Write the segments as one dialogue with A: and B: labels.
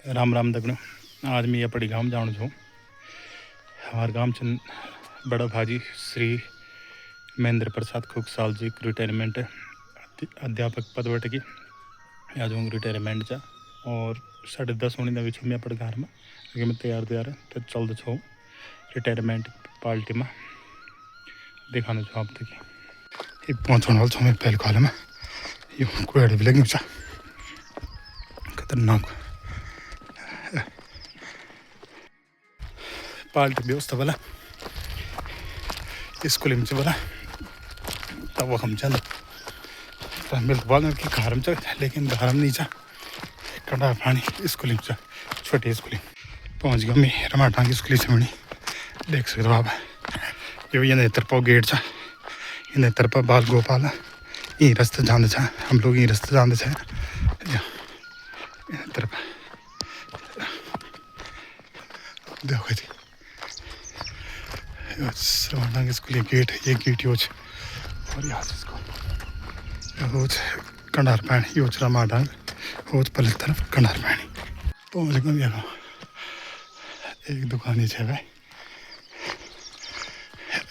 A: राम राम दगड़ों। आज मैं अपने गांव जाऊँ छूँ। हमारे गांव चन बड़ा भाजी श्री महेंद्र प्रसाद खुगसाल जी रिटायरमेंट अध्यापक पद बट की आज वो रिटायरमेंट चा और 10:30 होने भी मैं अपने घर में अगर मैं तैयार तो चलते छूँ रिटायरमेंट पार्टी में दिखाना छूँ आप तक ये पहुँचने वाला छूँ मैं पहले कॉल में ये कोई भी लगी चा खतरनाक पार्टी व्यवस्था वाला स्कूल में बोला तब वो हम चल मिल बोल कि घर में चल लेकिन घर में नहीं जा कंडा पानी स्कूल में छोटी स्कूल पहुँच गया मैं रमाटांग स्कूल से बनी देख सकते हो आप ये तरफ गेट चा इन तरफ बाल गोपाल ये रास्ते जाने छा हम लोग ये रास्ते जाने छा तरफ देखो जी रमाटांग स्कूल गेट ये गेट यूज और यहाँ से इसको कंडार पानी यूज रमाटांग होच पहले तरफ कंडार पानी पहुँच गए यहाँ एक दुकान ही है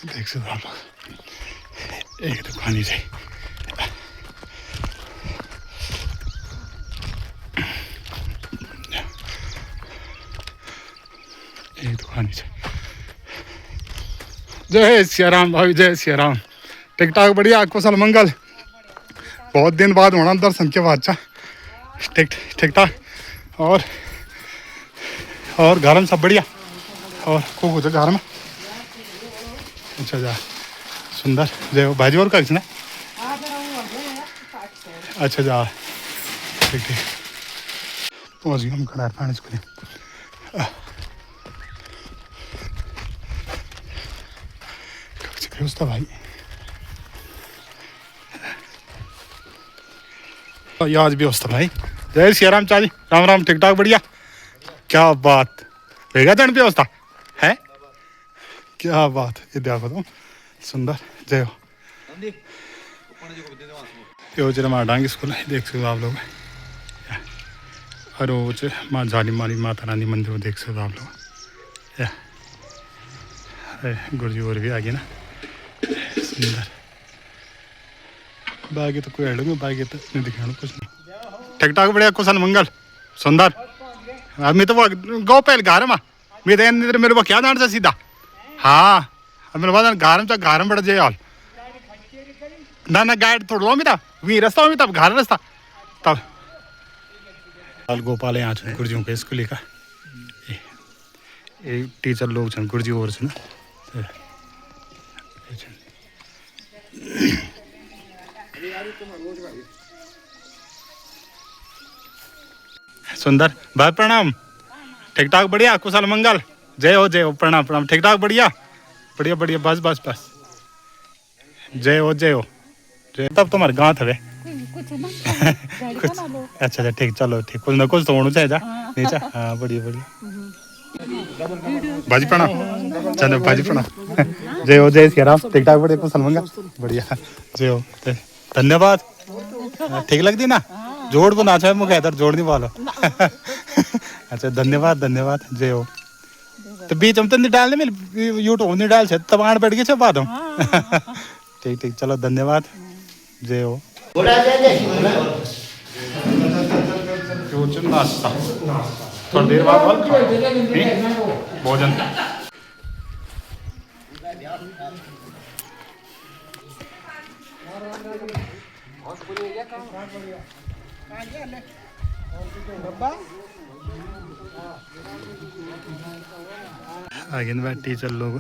A: देख सकते आप लोग एक दुकान ही है एक दुकान ही है। जय सिया राम भाई जय सिया राम ठीक ठाक बढ़िया कुशल मंगल बहुत दिन बाद होना दर्शन के बाद ठीक ठीक ठाक और घर में सब बढ़िया और खूब हो घर में अच्छा जा सुंदर जय भाजी और कल अच्छा जा ठीक ठीक पहुँच गए हम खड़ा पानी स्कूल व्यवस्था भाई आज व्यवस्था भाई जय सिया राम चाली राम राम ठीक ठाक बढ़िया क्या बात रहेगा जन व्यवस्था है क्या बात ये देखो तुम सुंदर जय हो यो जरा माडांग स्कूल देख सकते हो आप लोग रोज माँ झाली मारी माता रानी मंदिर देख सकते हो आप लोग गुरुजी और भी आगे ना सुंदर बाकी तो कोई हेडूंगा बाकी तो नहीं दिखाना कुछ नहीं ठीक ठाक बढ़िया कुशल मंगल सुंदर अब मैं तो वो गौ पहले घर में मैं तो मेरे को क्या जान सा सीधा हाँ अब मेरे बाद घर में बढ़ जाए हाल ना गाइड थोड़ा लो मेरा वही रास्ता हो तब घर रास्ता तब बाल गोपाल यहाँ छन गुरुजियों के स्कूल का ये टीचर लोग छन गुरुजी और छन सुंदर भाई प्रणाम ठीक ठाक बढ़िया कुशल मंगल जय हो प्रणाम प्रणाम ठीक ठाक बढ़िया बढ़िया बढ़िया बस बस बस जय हो जय तब तुम्हारे गाँव थे कुछ अच्छा ठीक चलो ठीक कुछ ना कुछ तो होना चाहिए नीचा हाँ बढ़िया बढ़िया भाजी प्रणाम चलो भाजी प्रणाम जय हो जय सिया राम ठीक ठाक बढ़िया कुशल मंगल बढ़िया जय हो धन्यवाद ठीक लगती ना जोड़ को ना मुझे इधर जोड़ नहीं वालो अच्छा धन्यवाद धन्यवाद जय हो तो बीच में तो नहीं डालने मिल यूट्यूब नहीं डाल से तब आड़ बैठ गए बाद ठीक ठीक चलो धन्यवाद जय हो नाश्ता थोड़ी देर बाद भोजन आगे टीचर लोग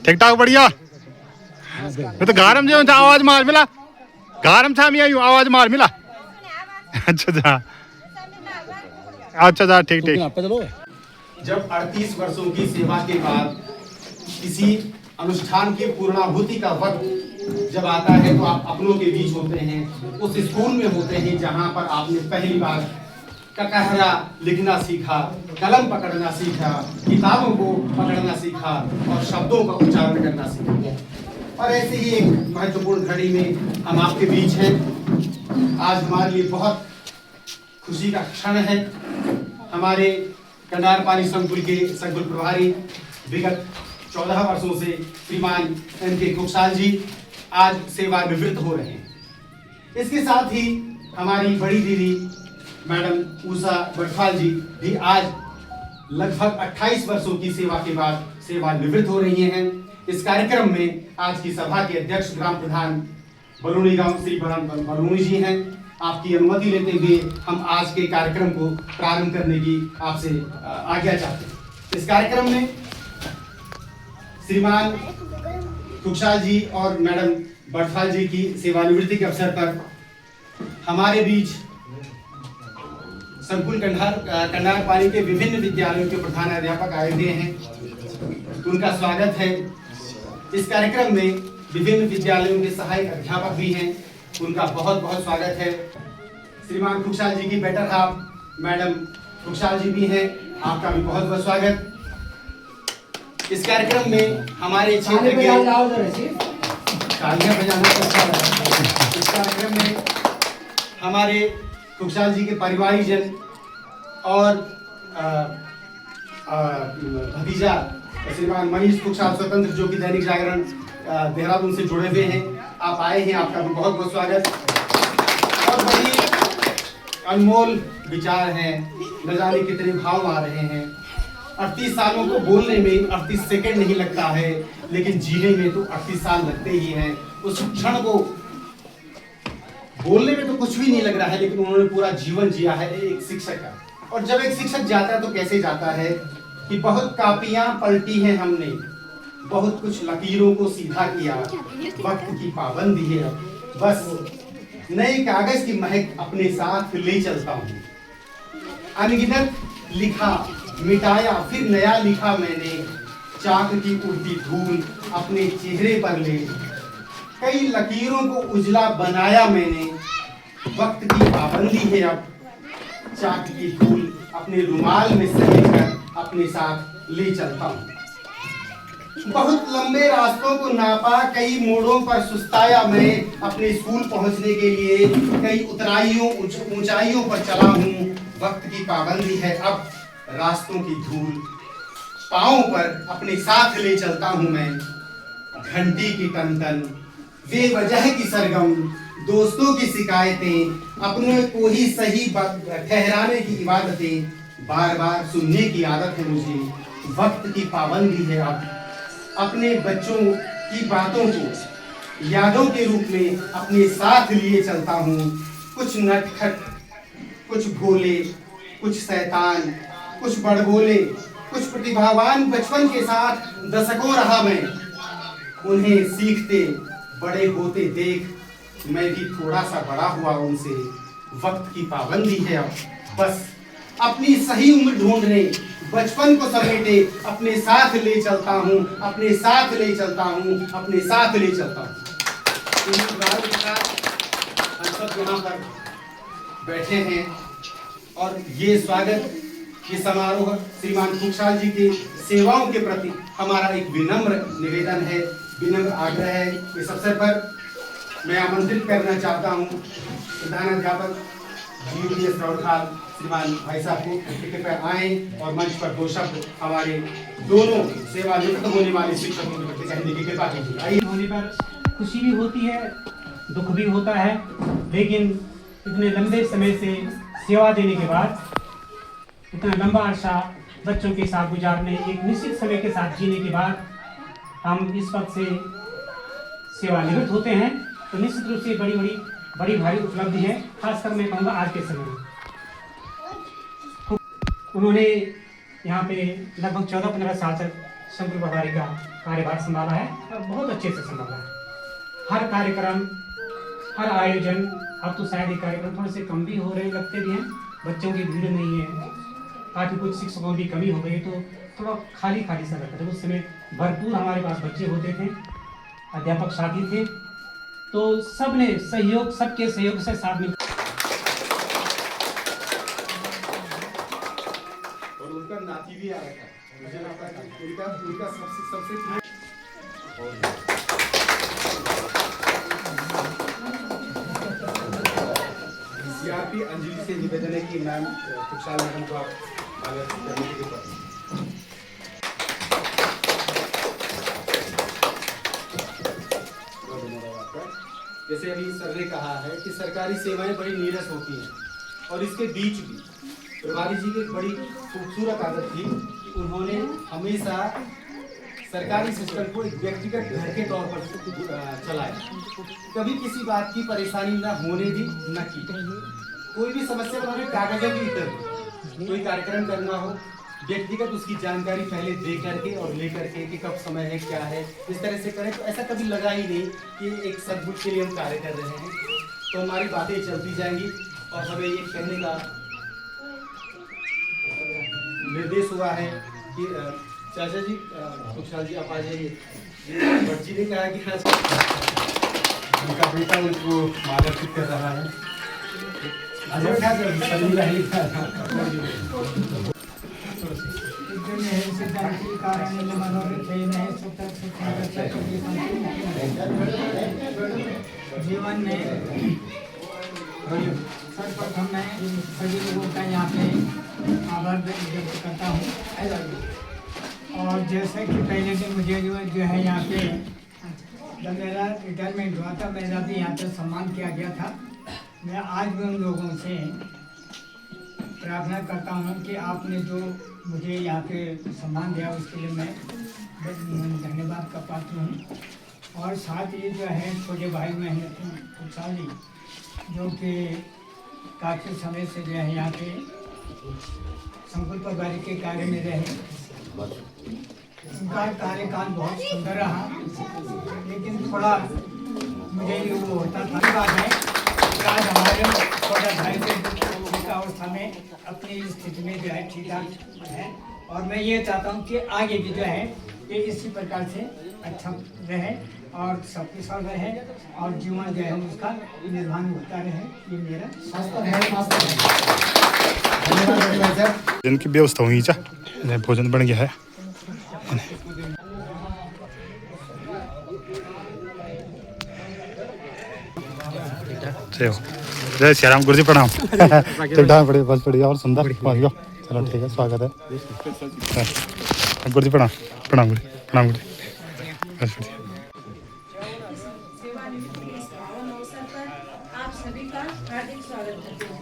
A: ठीक ठाक बढ़िया मैं तो गारम जो आवाज मार मिला गारम था मैं आवाज मार मिला अच्छा अच्छा ठीक ठीक
B: जब 38 वर्षों की सेवा के बाद किसी अनुष्ठान की पूर्णाहुति का वक्त जब आता है तो आप अपनों के बीच होते हैं उस स्कूल में होते हैं जहां पर आपने पहली बार ककहरा लिखना सीखा, कलम पकड़ना सीखा, किताबों को पकड़ना सीखा और शब्दों का उच्चारण करना सीखा। और ऐसे ही एक महत्वपूर्ण घड़ी में हम आपके बीच हैं। आज हमारे लिए बहुत खुशी का क्षण है। हमारे कंडार पानी संकुल के संकुल प्रभारी विगत 14 वर्षों से श्रीमान NK कुक्षाल जी आज सेवानिवृत्त हो रहे हैं। इसके साथ ही हमारी बड़ी दीदी मैडम उषा बटफाल जी भी आज लगभग 28 वर्षों की सेवा के बाद सेवानिवृत्त हो रही हैं। इस कार्यक्रम में आज की सभा के अध्यक्ष ग्राम प्रधान बलूनी गांव श्री बलूनी जी हैं। आपकी अनुमति लेते हुए हम आज के कार्यक्रम को प्रारंभ करने की आपसे आज्ञा चाहते हैं। इस कार्यक्रम में श्रीमान कुक्षाल जी और मैडम बटफाल जी की सेवानिवृत्ति के अवसर पर हमारे बीच संकुल कंडार पानी के विभिन्न विद्यालयों के प्रधानाध्यापक आए हुए हैं। उनका स्वागत है। इस कार्यक्रम में विभिन्न विद्यालयों के सहायक अध्यापक भी हैं। उनका बहुत बहुत स्वागत है। श्रीमान कुक्षाल जी की बेटर हाफ मैडम कुक्षाल जी भी हैं। आपका भी बहुत बहुत स्वागत। इस कार्यक्रम में हमारे क्षेत्र के तालियां बजाना अच्छा लगा। इस कार्यक्रम में हमारे कुक्षाल जी के परिवारीजन और भतीजा श्रीमान मनीष कुक्षाल स्वतंत्र जो कि दैनिक जागरण देहरादून से जुड़े हुए हैं, आप आए हैं। आपका भी बहुत बहुत स्वागत। और बड़ी अनमोल विचार हैं, न जाने कितने भाव आ रहे हैं। 38 सालों को बोलने में 38 सेकंड नहीं लगता है, लेकिन जीने में तो 38 साल लगते ही हैं। उस क्षण को बोलने में तो कुछ भी नहीं लग रहा है, लेकिन उन्होंने पूरा जीवन जिया है एक शिक्षक का। और जब एक शिक्षक जाता है तो कैसे जाता है कि बहुत कापियां पलटी हैं हमने, बहुत कुछ लकीरों को सीधा किया, वक्त की पाबंदी है अब बस नए कागज की महक अपने साथ ले चलता हूँ। अनगिनत लिखा मिटाया फिर नया लिखा मैंने, चाक की उड़ती धूल अपने चेहरे पर ले, कई लकीरों को उजला बनाया मैंने, वक्त की पाबंदी है अब चाक की धूल अपने रुमाल में सहेजकर अपने साथ ले चलता हूँ। बहुत लंबे रास्तों को नापा, कई मोड़ों पर सुस्ताया मैं, अपने स्कूल पहुंचने के लिए कई उतराइयों ऊंचाइयों पर चला हूँ। वक्त की पाबंदी है अब रास्तों की धूल पांवों पर अपने साथ ले चलता हूँ मैं। घंटी की टन-टन बेवजह की सरगम, दोस्तों की शिकायतें, अपनों को ही सही ठहराने की इबादतें, बार बार सुनने की आदत है मुझे। वक्त की पाबंदी है अब अपने बच्चों की बातों को यादों के रूप में अपने साथ लिए चलता हूँ। कुछ नटखट, कुछ भोले, कुछ शैतान, कुछ बड़बोले, कुछ प्रतिभावान बचपन के साथ दशकों रहा मैं। उन्हें सीखते बड़े होते देख मैं भी थोड़ा सा बड़ा हुआ उनसे। वक्त की पाबंदी है अब बस अपनी सही उम्र ढूंढने, बचपन को समेटे अपने साथ ले चलता हूँ, अपने साथ ले चलता हूँ, अपने साथ ले चलता हूँ। हम सब यहाँ पर बैठे हैं और ये स्वागत, ये समारोह श्रीमान कुक्षाल जी की सेवाओं के प्रति हमारा एक विनम्र निवेदन है, विनम्र आग्रह है। इस अवसर पर मैं आमंत्रित करना चाहता हूँ प्रधानाध्यापक GUPS राउरखाल श्रीमान भाई साहब को कृपया आए और मंच पर दो शब्द हमारे दोनों सेवानिवृत्त होने वाले शिक्षकों के प्रति कहने की कृपा कीजिए। आइए।
C: होने पर खुशी भी होती है, दुख भी होता है, लेकिन इतने लंबे समय से सेवा देने के बाद, इतना लंबा अरसा बच्चों के साथ गुजारने, एक निश्चित समय के साथ जीने के बाद हम इस वक्त से सेवानिवृत्त होते हैं, तो निश्चित रूप से बड़ी भारी उपलब्धि है। खासकर मैं कहूँगा आज के समय में उन्होंने यहाँ पे लगभग 14-15 साल तक संकुल प्रभारी का कार्यभार संभाला है और बहुत अच्छे से संभाला है। हर कार्यक्रम, हर आयोजन, अब तो शायद ये कार्यक्रम थोड़े से कम भी हो रहे लगते भी हैं, बच्चों की भीड़ नहीं है, काफ़ी कुछ शिक्षकों की कमी हो गई, तो थोड़ा खाली सा लगता था। उस समय भरपूर हमारे पास बच्चे होते थे, अध्यापक साथी थे, तो सबने सहयोग, सबके सहयोग से साथ मिल
B: और उनका नाती भी आ रखा है, मुझे लगता है उनका सबसे तथापि अंजलि से निवेदन है कि मैम खुशहाल मैडम को आप मार्गदर्शन करने के लिए पढ़ें। जैसे अभी सर ने कहा है कि सरकारी सेवाएं बड़ी नीरस होती हैं और इसके बीच भी प्रभारी जी की एक बड़ी खूबसूरत आदत थी कि उन्होंने हमेशा सरकारी सिस्टम को एक व्यक्तिगत घर के तौर पर चलाया। कभी किसी बात की परेशानी न होने दी न की। कोई भी समस्या उन्होंने कागजों की तरह कोई कार्यक्रम करना हो व्यक्तिगत उसकी जानकारी पहले दे करके और ले करके कि कब समय है क्या है इस तरह से करें, तो ऐसा कभी लगा ही नहीं कि एक सद्बुद्ध के लिए हम कार्य कर रहे हैं। तो हमारी बातें चलती जाएंगी और हमें ये कहने का निर्देश हुआ है कि चाचा जी खुशहाल जी आप आ जाइए। भट्ट जी ने कहा कि उनका बेटा उनको मार्गदर्शित कर रहा है।
D: जीवन में सर्वप्रथम मैं सभी लोगों का यहाँ पे आभार व्यक्त करता हूँ। और जैसे कि पहले दिन मुझे जो है यहाँ पे जब मेरा रिटायरमेंट हुआ था मेरा भी यहाँ पे सम्मान किया गया था। मैं आज भी उन लोगों से प्रार्थना करता हूँ कि आपने जो मुझे यहाँ पे सम्मान दिया उसके लिए मैं धन्यवाद का पात्र हूँ। और साथ ही जो है छोटे भाई मेहनत खुशहाल जी जो कि काफ़ी समय से जो है यहाँ पे संकुल प्रभारी के कार्य में रहे। उनका कार्यकाल बहुत सुंदर रहा, लेकिन थोड़ा मुझे ये वो होता था। बात है कि आज हमारे छोटे भाई से अवस्था में अपनी स्थिति में जो है ठीक ठाक है। और मैं ये चाहता हूँ कि आगे भी जो है ये इसी प्रकार से अच्छा रहे और सकुशल रहे और जीवन जो है उसका निर्माण होता रहे। ये मेरा
A: जिनकी व्यवस्था हुई चा भोजन बन गया है। जय श्री राम। गुरु जी प्रणाम। बड़े बस बढ़िया और सुंदर। चलो ठीक है, स्वागत है। गुरु जी प्रणाम। प्रणाम गुरु, प्रणाम गुरु। बस बढ़िया।
E: आप सभी का हार्दिक स्वागत करते हैं।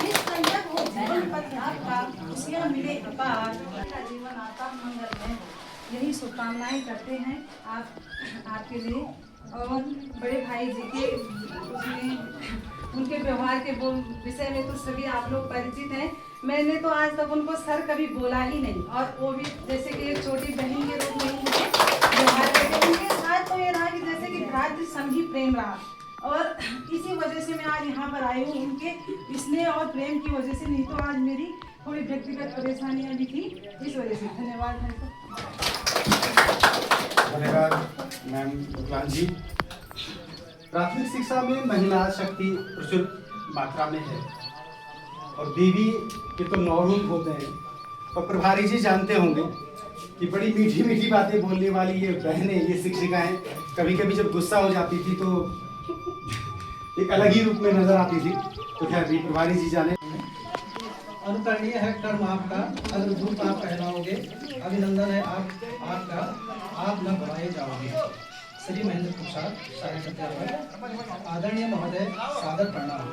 E: इस संकट को जीवन पथ आपका खुशियाँ मिले अपार, आपका जीवन आता मंगलमय, यही शुभकामनाएं करते हैं आपके लिए। और बड़े भाई जी के उसमें उनके व्यवहार के विषय में तो सभी आप लोग परिचित हैं। मैंने तो आज तक उनको सर कभी बोला ही नहीं, और वो भी जैसे कि एक छोटी बहन के रूप में ही मुझे व्यवहार करते। उनके साथ तो ये रहा कि जैसे कि भ्रातृ संघी प्रेम रहा, और इसी वजह से मैं आज यहाँ पर आई हूँ। उनके स्नेह और प्रेम की वजह से, नहीं तो आज मेरी थोड़ी व्यक्तिगत परेशानियाँ भी थी, इस वजह से। धन्यवाद।
B: धन्यवाद मैम विक्रांत जी। प्राथमिक शिक्षा में महिला शक्ति प्रचुर मात्रा में है और देवी के तो 9 रूप होते हैं। और प्रभारी जी जानते होंगे कि बड़ी मीठी मीठी बातें बोलने वाली ये बहनें, ये शिक्षिकाएं कभी कभी जब गुस्सा हो जाती थी तो एक अलग ही रूप में नजर आती थी। तो खैर भी प्रभारी जी जाने।
F: अनुकरणीय है कर्म आपका, अग्रदूत आप कहलाओगे। अभिनंदन है आपका, आप न भवाए जाओगे। श्री महेंद्र प्रसाद साहिब सत्याग्रह। आदरणीय महोदय, सादर प्रणाम।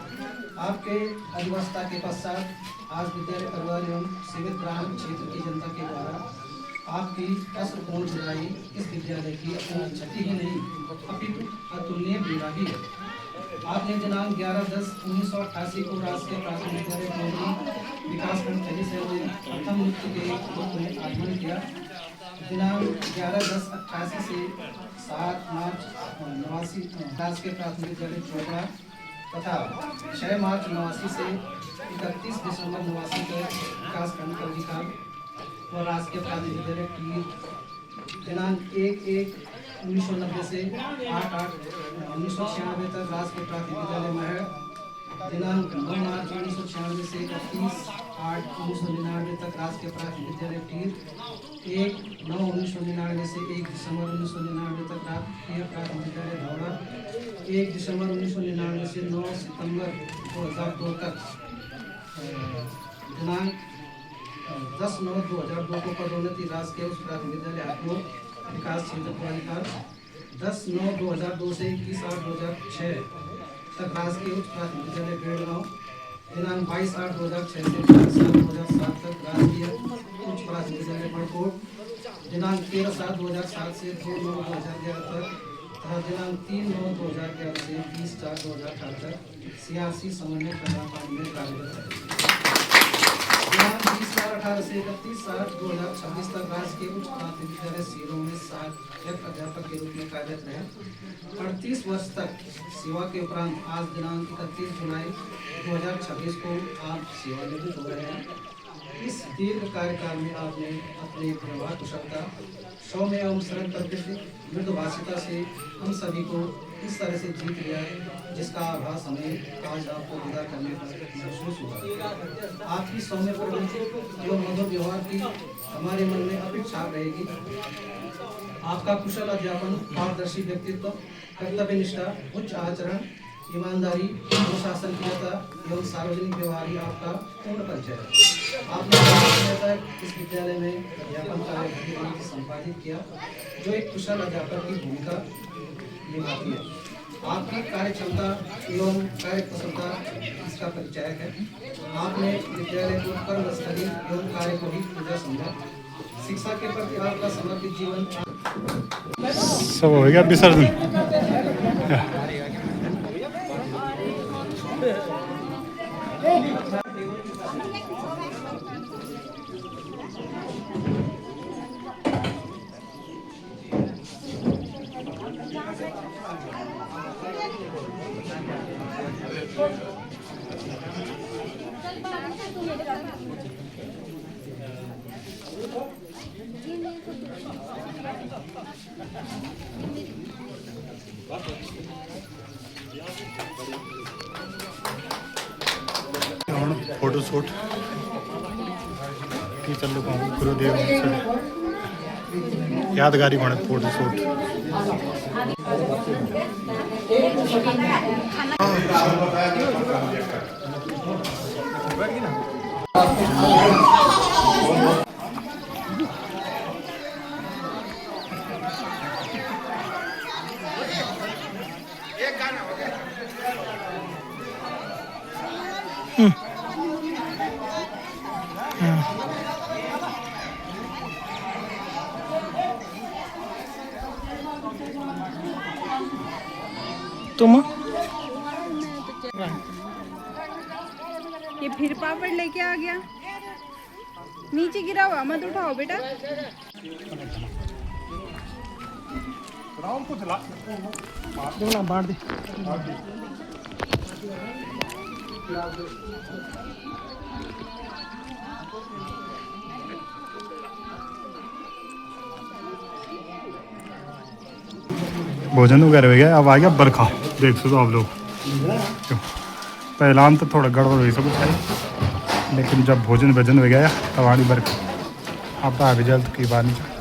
F: आपके अधिवस्था के पश्चात आज विद्यालय परिवार एवं सीमित ग्राम क्षेत्र की जनता के द्वारा आपकी कष्टपूर्ण जुदाई इस विद्यालय की अपनी क्षति ही नहीं अपितु अतुलनीय पीड़ा भी है। आपने दिनांक 11/10/1988 को राजकीय प्राथमिक विद्यालय टोंगरी विकासखंड थली से प्रथम नृत्य के रूप में आगमन किया। दिनांक 11/10/88 से 7 मार्च 89 राजकीय प्राथमिक विद्यालय चोपड़ा तथा 6 मार्च 89 से 31 दिसंबर 89 तक विकासखंड का अधिकार व राजकीय प्राथमिक विद्यालय टीर। दिनांक 1/1/1990 से 8/8/1996 तक राजकीय प्राथमिक विद्यालय महड़। दिनांक 9 मार्च 1996 से 31/8/1999 तक राजकीय प्राथमिक विद्यालय टीर। 1/9/1999 से 1 दिसंबर 1999 तक राजकीय प्राथमिक विद्यालय धौरा। 1 दिसंबर 1999 से 9 सितंबर 2002 तक दिनांक 10/9/2002 को पदोन्नति राजकीय उच्च प्राथमिक विद्यालय हटनूर विकास क्षेत्र पुरानीकार। 10/9/2002 से 21/8/2006 तक राजकीय उच्च प्राथमिक विद्यालय बेड़गांव। दिनांक 22/8/2006 से 4/7/2007 तक राजकीय उच्च प्राथमिक विद्यालय बड़कोट। दिनांक 13/7/2007 से 2/9/2011 तक तथा दिनांक 3/9/2011 से 20/4/2018 तक सियासी समन्वय प्रधान में कार्यरत है। दिनांक 20/18 से 31/7/2026 तक राजकीय उच्च प्राथमिक विद्यालय सीरों में सहायक अध्यापक के रूप में कार्यरत रहे। 38 वर्ष तक सेवा के उपरांत आज दिनांक 31 जुलाई 2026 को आप सेवानिवृत्त हो रहे हैं। इस दीर्घ कार्यकाल में आपने अपनी व्यवहार कुशलता, सौम्य एवं सरल प्रकृति, मृदुभाषिता से हम सभी को इस तरह से जीत लिया जिसका आभास हमें आज आपको विदा करने पर महसूस हुआ। आपकी सौम्य प्रवृत्ति एवं मधुर व्यवहार की हमारे मन में अमिट छाप रहेगी। आपका कुशल अध्यापन, पारदर्शी व्यक्तित्व, कर्तव्य निष्ठा, उच्च आचरण, ईमानदारी, अनुशासनशीलता एवं सार्वजनिक व्यवहार ही आपका पूर्ण परिचय है। आपने इस विद्यालय में अध्यापन कार्य संपादित किया जो एक कुशल अध्यापक की भूमिका निभाती है। आपकी कार्य क्षमता एवं कार्य कुशलता इसका परिचायक है। आपने विद्यालय को कर्मस्थली एवं कार्य को ही पूजा समझा। शिक्षा के प्रति आपका समर्पित जीवन
A: सब हो गया विसर्जन। फोटो शूट की चल रहा हूँ गुरुदेव यादगारी बने फोटो शूट। तुम
G: ये फिर पापड़ लेके आ गया। नीचे गिरा हुआ मत उठाओ बेटा।
C: बांट दे।
A: भोजन वगैरह हो गया। अब आ गया बरखा। देख सकते हो आप लोग। पहलान तो थोड़ा गड़बड़ हुई सब कुछ है, लेकिन जब भोजन हो गया तब आड़ी बरखा। अब आ भी जल्द की बात नहीं।